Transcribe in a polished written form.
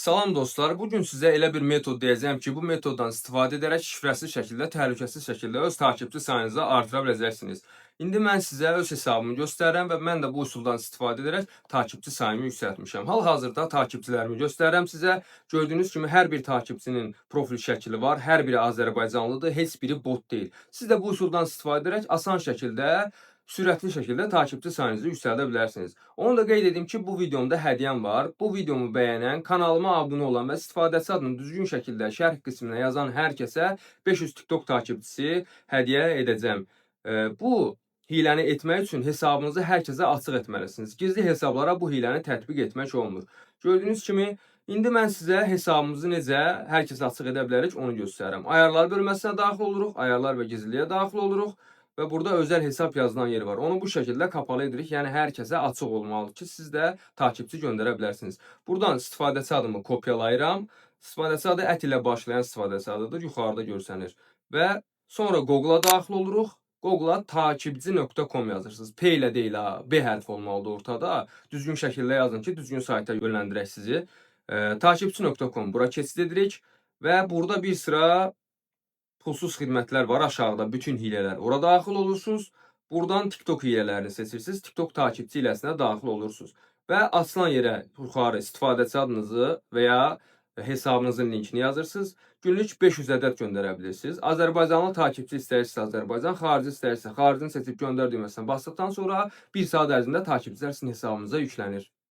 Salam dostlar, bugün sizə elə bir metod deyəcəm ki, bu metoddan istifadə edərək şifrəsiz şəkildə, təhlükəsiz şəkildə öz takipçi sayınızı artıra biləcəksiniz. İndi mən sizə öz hesabımı göstərirəm və mən də bu üsuldan istifadə edərək takipçi sayımı yüksəltmişəm. Hal-hazırda takipçilərimi göstərirəm sizə. Gördüyünüz kimi hər bir takipçinin profil şəkli var, hər biri Azərbaycanlıdır, heç biri bot deyil. Siz də bu üsuldan istifadə edərək asan şəkildə, sürətli şəkildə takipçi sayınızı yüksəldə bilərsiniz. Onu da qeyd edim ki, bu videomda hədiyyəm var. Bu videomu bəyənən, kanalıma abunə olan və istifadəçi adını düzgün şəkildə şərh qismına yazan hər kəsə 500 TikTok takipçisi hədiyyə edəcəm. Bu hiləni etmək üçün hesabınızı hər kəsə açıq etməlisiniz. Gizli hesablara bu hiləni tətbiq etmək olmur. Gördüyünüz kimi, indi mən sizə hesabımızı necə hər kəsə açıq edə bilərik onu göstərirəm. Ayarlar bölməsinə daxil oluruq, ayarlar və gizliliyə daxil oluruq. Və burada özel hesab yazılan yer var. Onu bu şəkildə kapalı edirik. Yəni hər kəsə açıq olmalıdır ki, siz də takipçi göndərə bilərsiniz. Buradan istifadəçi adımı kopyalayıram. İstifadəçi adı ət ilə başlayan istifadəçi adıdır. Yuxarıda görsənir. Və sonra Google-a daxil oluruq. Google-a takipçi.com yazırsınız. P ilə deyil ha, B hərfi olmalıdır ortada. Düzgün şəkildə yazın ki, düzgün sayta yönləndirək sizi. Takipçi.com bura keçid edirik və burada bir sıra pulsuz xidmətlər var aşağıda, bütün hilələr. Ora daxil olursunuz. Buradan TikTok hilələrini seçirsiniz. TikTok takipçi hiləsinə daxil olursunuz. Və açılan yerə yuxarı istifadəçi adınızı və ya hesabınızın linkini yazırsınız. Günlük 500 ədəd göndərə bilirsiniz. Azərbaycanlı takipçi istəyirsə Azərbaycan, xarici istəyirsə xaricini seçib göndər düyməsinə basdıqdan sonra 1 saat ərzində takipçilər sizin hesabınıza yüklənir.